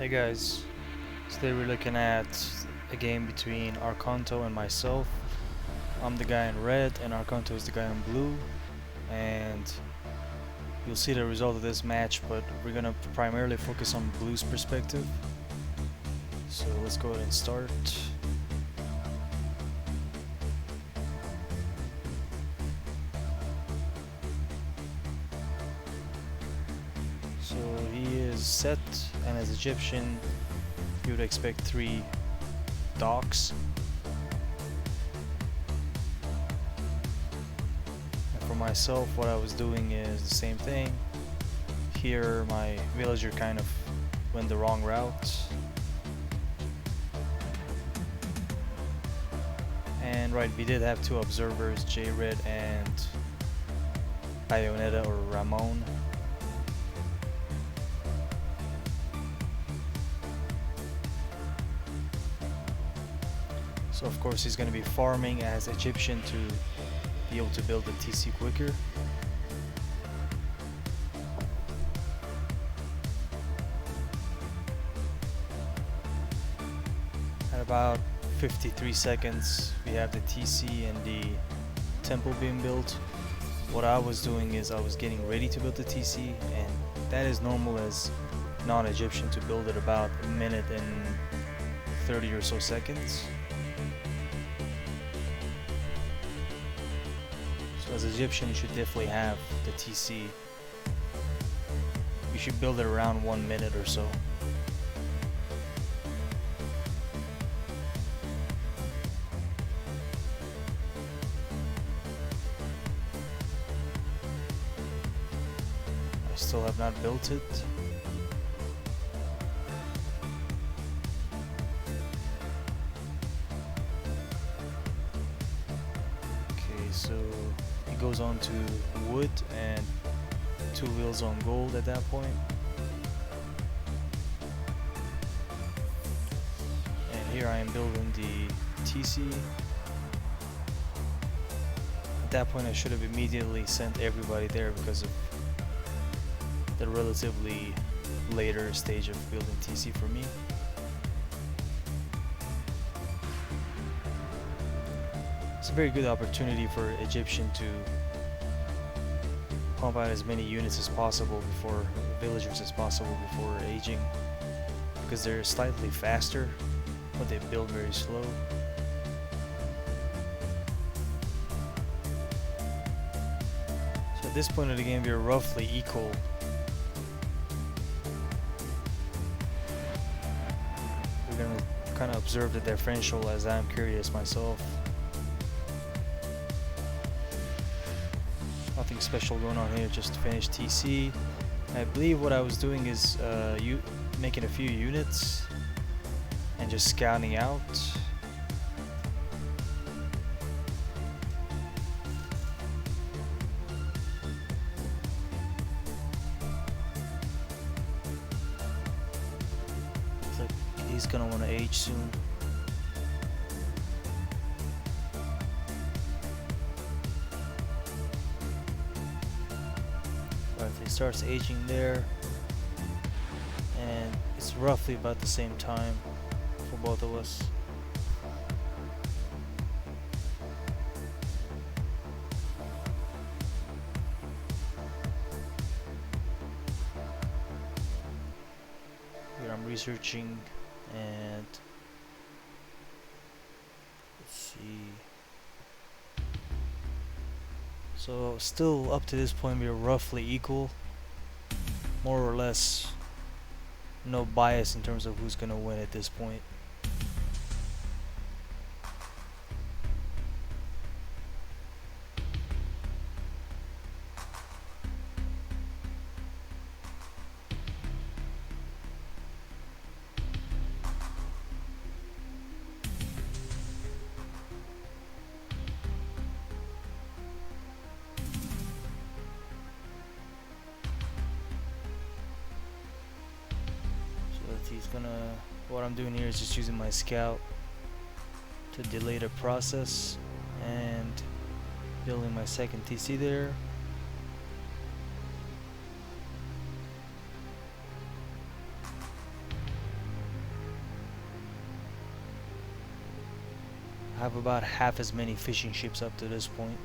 Hey guys, today we're looking at a game between arknt0 and myself. I'm the guy in red and arknt0 is the guy in blue, and you'll see the result of this match, but we're gonna primarily focus on blue's perspective. So let's go ahead and start. So he is set, and as Egyptian you would expect 3 docks. And for myself, what I was doing is the same thing. Here my villager kind of went the wrong route. And right, we did have 2 observers, J-Red and Bayonetta or Ramon. So of course he's going to be farming as Egyptian to be able to build the TC quicker. At about 53 seconds we have the TC and the temple being built. What I was doing is I was getting ready to build the TC, and that is normal as non-Egyptian to build it about a minute and 30 or so seconds. So as Egyptian you should definitely have the TC. You should build it around 1 minute or so. I still have not built it. Okay, so it goes on to wood and 2 wheels on gold at that point. And here I am building the TC. At that point I should have immediately sent everybody there because of the relatively later stage of building TC for me. It's a very good opportunity for Egyptian to pump out as many units as possible before villagers as possible before aging, because they're slightly faster but they build very slow. So at this point of the game we're roughly equal. We're gonna kind of observe the differential as I'm curious myself. Nothing special going on here, just to finish TC. I believe what I was doing is making a few units and just scouting out. Looks like he's gonna want to age soon. He starts aging there, and it's roughly about the same time for both of us. Here I'm researching, and let's see. So still up to this point we're roughly equal, more or less. No bias in terms of who's gonna win at this point. What I'm doing here is just using my scout to delay the process and building my second TC there. have about half as many fishing ships up to this point.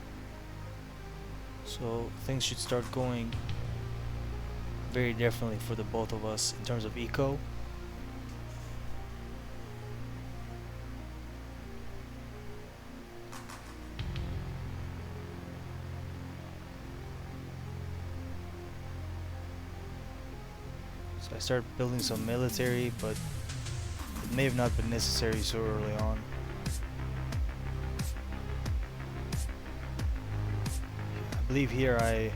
So things should start going very differently for the both of us in terms of eco. So I started building some military, but it may have not been necessary so early on. I believe here I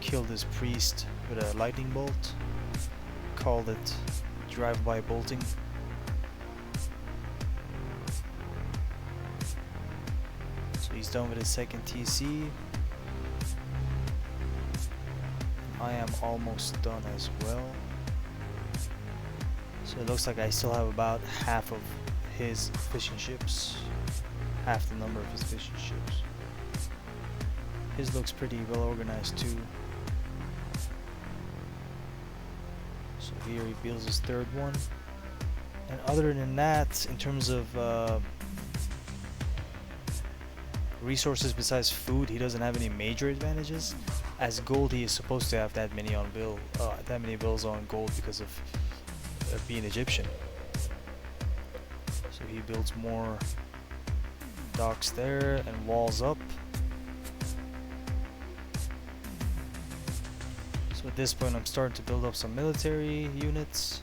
killed this priest with a lightning bolt. Called it drive-by bolting. So he's done with his second TC. I am almost done as well. So it looks like I still have about half of his fishing ships. Half the number of his fishing ships. His looks pretty well organized too. So here he builds his third one. And other than that, in terms of resources besides food, he doesn't have any major advantages. As gold, he is supposed to have that many on bill, that many bills on gold because of being Egyptian. So he builds more docks there and walls up. So at this point I'm starting to build up some military units.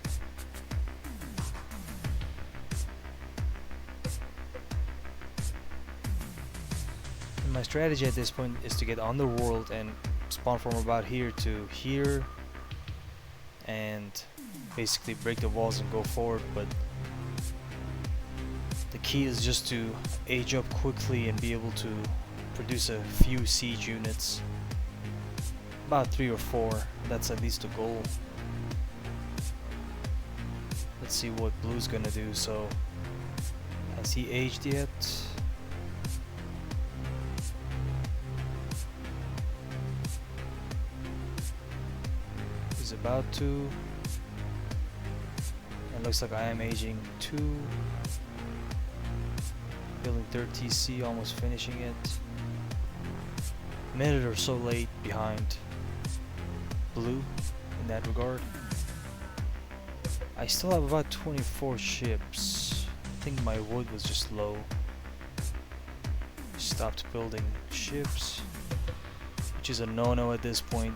And my strategy at this point is to get underworld and spawn from about here to here and basically break the walls and go forward, but the key is just to age up quickly and be able to produce a few siege units. About 3 or 4, that's at least the goal. Let's see what blue's gonna do. So has he aged yet? He's about to. It looks like I am aging 2. Building 3rd TC, almost finishing it. Minute or so late behind blue in that regard. I still have about 24 ships. I think my wood was just low. Stopped building ships, which is a no-no at this point.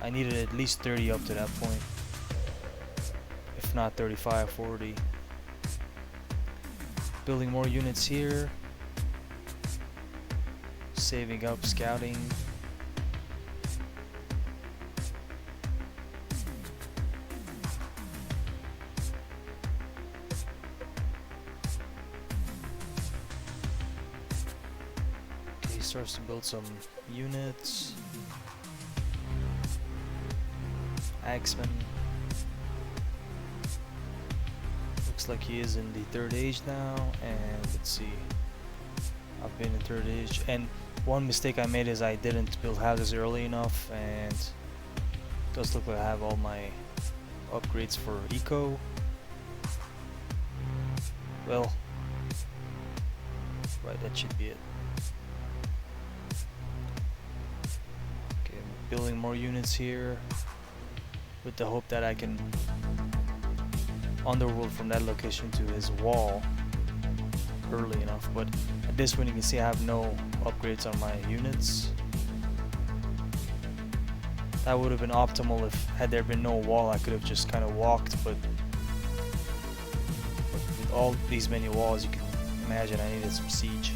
I needed at least 30 up to that point, if not 35, 40. Building more units here. Saving up scouting. Okay, he starts to build some units. Axeman. Looks like he is in the 3rd age now, and let's see. I've been in 3rd age, and one mistake I made is I didn't build houses early enough, and it does look like I have all my upgrades for eco. Well, right, that should be it. Okay, I'm building more units here with the hope that I can underworld from that location to his wall early enough, but at this point you can see I have no upgrades on my units. That would have been optimal if had there been no wall. I could have just kind of walked, but with all these many walls you can imagine I needed some siege,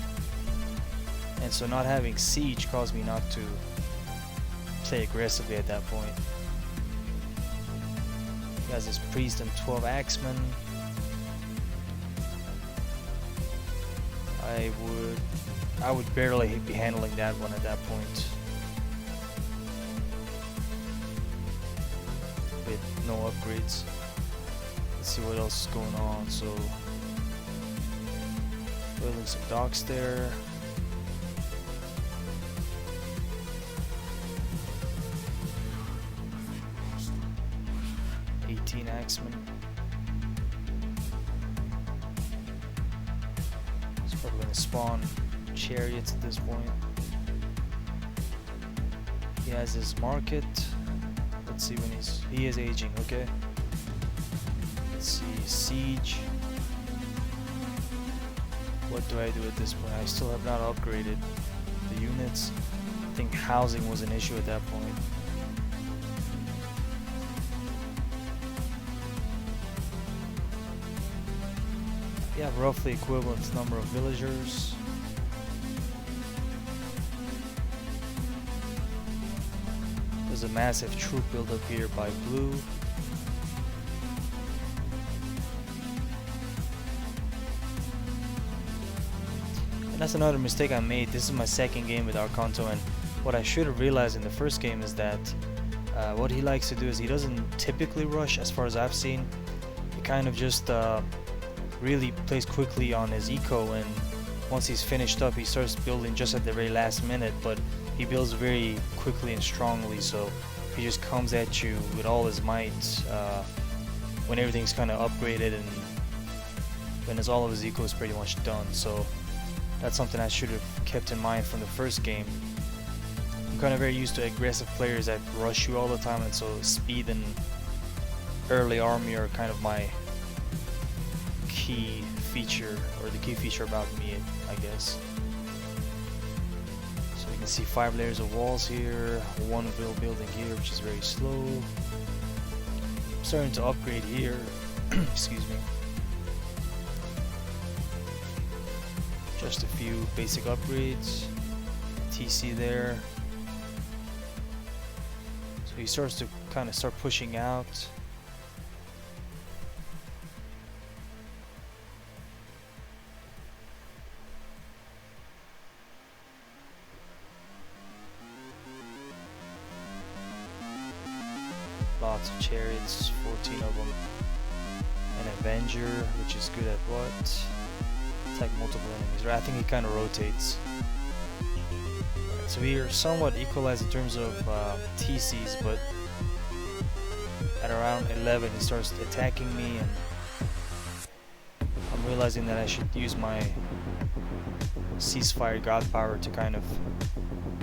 and so not having siege caused me not to play aggressively at that point. He has his priest and 12 axemen. I would barely be handling that one at that point with no upgrades. Let's see what else is going on. So building some docks there. Axemen. It's probably to spawn chariots at this point. He has his market. Let's see when he is aging, okay. Let's see, siege. What do I do at this point? I still have not upgraded the units. I think housing was an issue at that point. We have roughly equivalent number of villagers. There's a massive troop buildup here by blue. And that's another mistake I made. This is my second game with arknt0, and what I should have realized in the first game is that what he likes to do is he doesn't typically rush, as far as I've seen. He kind of just really plays quickly on his eco, and once he's finished up he starts building just at the very last minute, but he builds very quickly and strongly, so he just comes at you with all his might when everything's kind of upgraded and when all of his eco is pretty much done. So that's something I should have kept in mind from the first game. I'm kind of very used to aggressive players that rush you all the time, and so speed and early army are kind of my key feature, or the key feature about me, I guess. So you can see 5 layers of walls here, one building here, which is very slow. I'm starting to upgrade here. Excuse me. Just a few basic upgrades. TC there. So he starts to kind of start pushing out. Lots of chariots, 14 of them. An Avenger, which is good at what? Attack multiple enemies. I think he kind of rotates. Right, so we are somewhat equalized in terms of TCs, but at around 11 he starts attacking me, and I'm realizing that I should use my ceasefire god power to kind of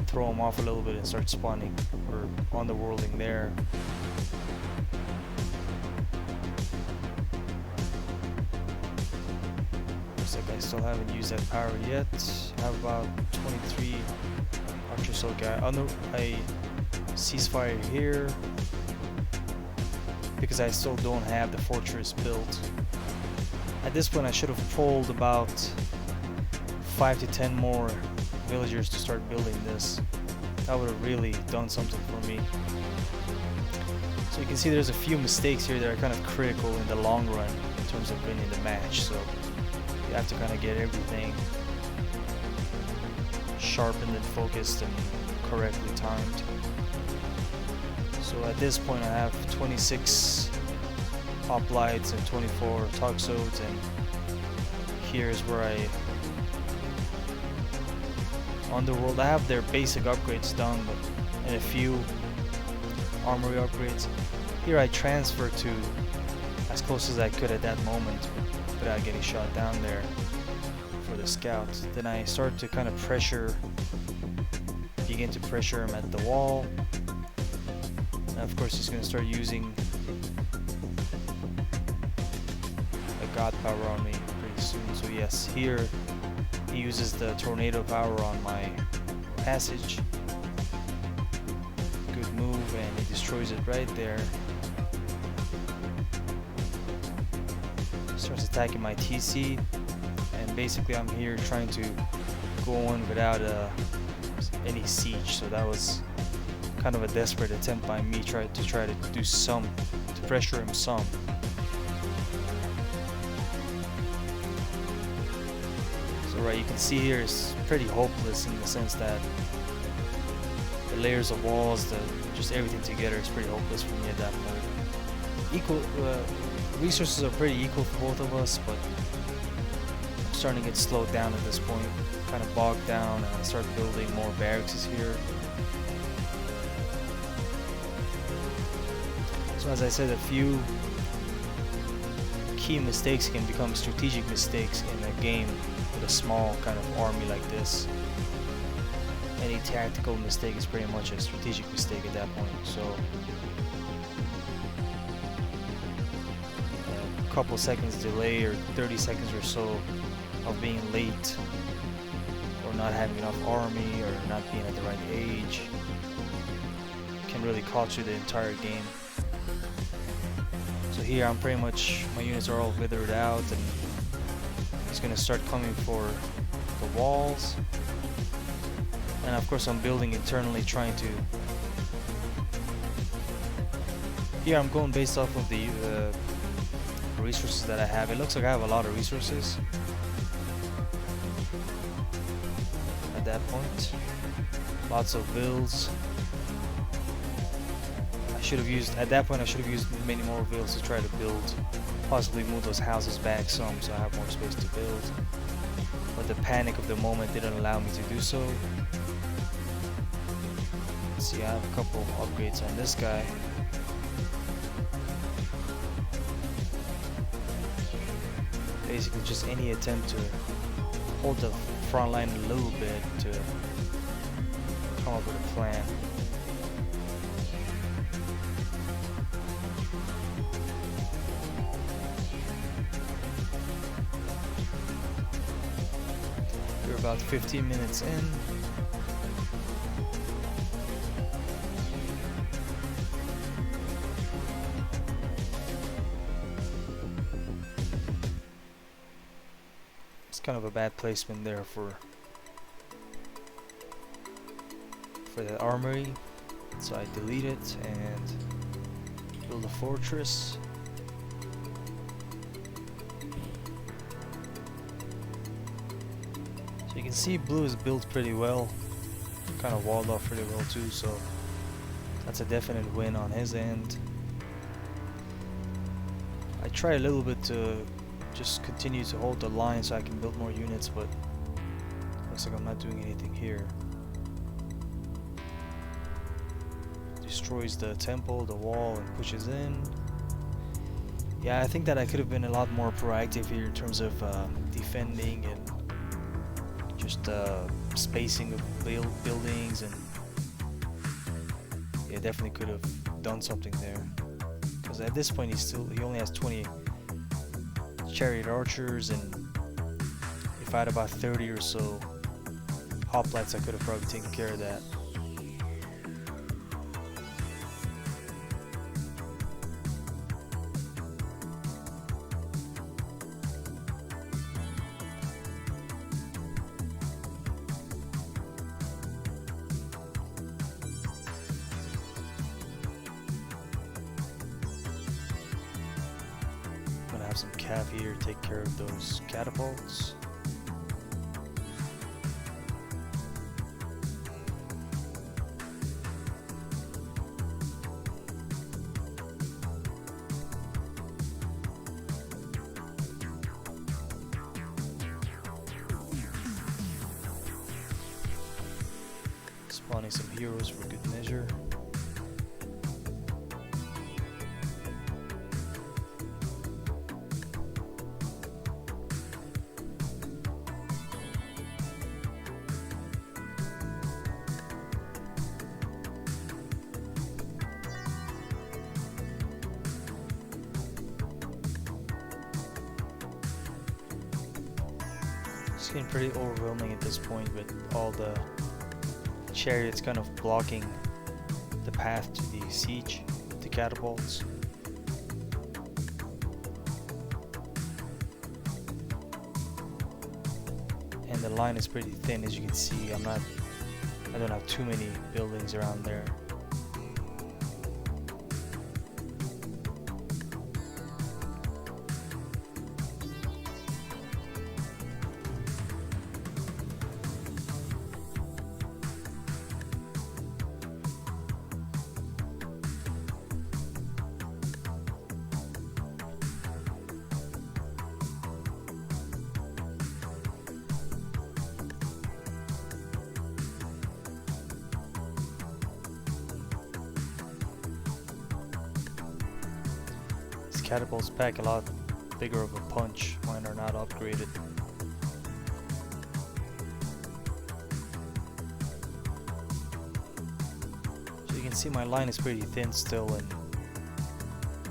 throw him off a little bit and start spawning or underworlding there. I still haven't used that power yet. I have about 23 archer soul guy. I ceasefire here because I still don't have the fortress built. At this point I should have pulled about 5 to 10 more villagers to start building this. That would have really done something for me. So you can see there's a few mistakes here that are kind of critical in the long run in terms of winning the match. So you have to kind of get everything sharpened and focused and correctly timed. So at this point I have 26 hoplites and 24 toxodes, and here's where I underworld. I have their basic upgrades done, but and a few armory upgrades. Here I transfer to as close as I could at that moment without getting shot down there for the scouts. Then I start to kind of begin to pressure him at the wall. And of course he's going to start using a god power on me pretty soon. So yes, here he uses the tornado power on my passage. Good move, and he destroys it right there. Starts attacking my TC, and basically I'm here trying to go on without any siege. So that was kind of a desperate attempt by me to do some to pressure him some. So right, you can see here it's pretty hopeless in the sense that the layers of walls, just everything together is pretty hopeless for me at that point. Resources are pretty equal for both of us, but I'm starting to get slowed down at this point, kind of bogged down, and I start building more barracks here. So as I said, a few key mistakes can become strategic mistakes in a game with a small kind of army like this. Any tactical mistake is pretty much a strategic mistake at that point. So a couple seconds delay or 30 seconds or so of being late or not having enough army or not being at the right age can really cost you the entire game. So here I'm pretty much, my units are all withered out and he's gonna start coming for the walls. And of course I'm building internally, trying to... Here I'm going based off of the resources that I have. It looks like I have a lot of resources at that point. Lots of builds. I should have used, at that point I should have used many more builds to try to build, possibly move those houses back some so I have more space to build. But the panic of the moment didn't allow me to do so. Let's see, I have a couple of upgrades on this guy. Basically just any attempt to hold the front line a little bit to come up with a plan. We're about 15 minutes in. Kind of a bad placement there for the armory, so I delete it and build a fortress. So you can see blue is built pretty well, kind of walled off pretty well too, so that's a definite win on his end. I try a little bit to just continue to hold the line so I can build more units, but looks like I'm not doing anything here. Destroys the temple, the wall, and pushes in. Yeah, I think that I could have been a lot more proactive here in terms of defending and just spacing of buildings, and yeah, definitely could have done something there. Because at this point he only has 20 chariot archers, and if I had about 30 or so hoplites, I could have probably taken care of that. Some cav here to take care of those catapults. Spawning some heroes for good measure. It's getting pretty overwhelming at this point with all the chariots kind of blocking the path to the siege, the catapults. And the line is pretty thin, as you can see. I don't have too many buildings around there. Catapults pack a lot bigger of a punch. Mine are not upgraded. see my line is pretty thin still, and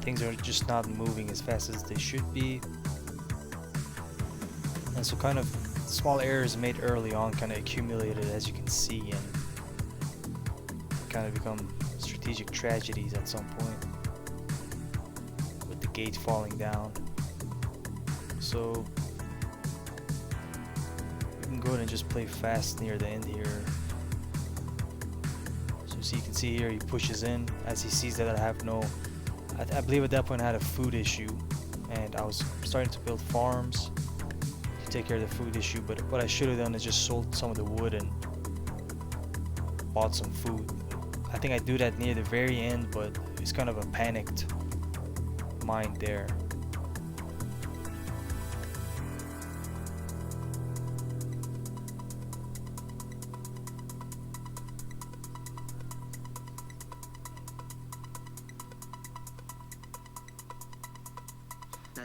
things are just not moving as fast as they should be. And so kind of small errors made early on kind of accumulated, as you can see, and kind of become strategic tragedies at some point, with the gate falling down. So you can go ahead and just play fast near the end here. So you can see here he pushes in as he sees that I have no, I believe at that point I had a food issue, and I was starting to build farms to take care of the food issue. But what I should have done is just sold some of the wood and bought some food. I think I do that near the very end, but it's kind of a panicked mind there.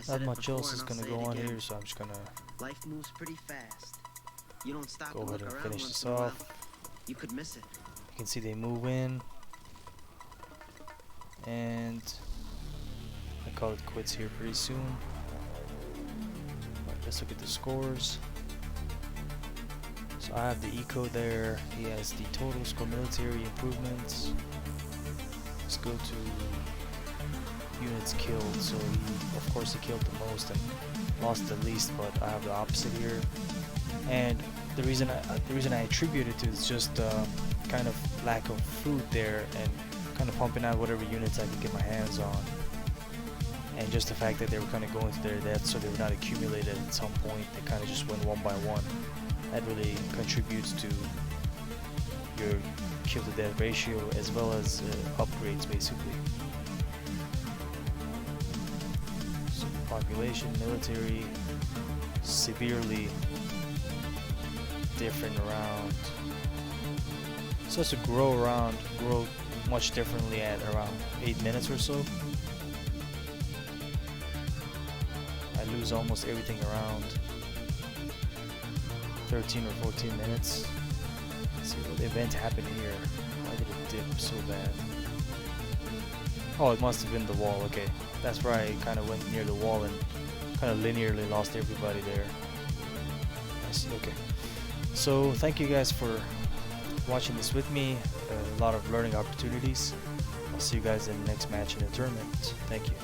Not much else is gonna go on here, so I'm just gonna life moves pretty fast. You don't stop go and ahead look and around finish once this in a while, off. you could miss it. You can see they move in, and I call it quits here pretty soon. Right, let's look at the scores. So I have the eco there. He has the total score military improvements. Let's go to units killed. So of course he killed the most and lost the least, but I have the opposite here. And the reason I attribute it to is just kind of lack of food there, and kind of pumping out whatever units I could get my hands on, and just the fact that they were kind of going to their death, so they were not accumulated at some point. They kind of just went one by one. That really contributes to your kill to death ratio, as well as upgrades basically. So population, military, severely different around. So to grow much differently at around 8 minutes or so. I lose almost everything around 13 or 14 minutes. Let's see what event happened here. Why did it dip so bad? Oh, it must have been the wall. Okay, that's where I kind of went near the wall and kind of linearly lost everybody there. I see. Okay. So thank you guys for watching this with me. A lot of learning opportunities. I'll see you guys in the next match in the tournament. Thank you.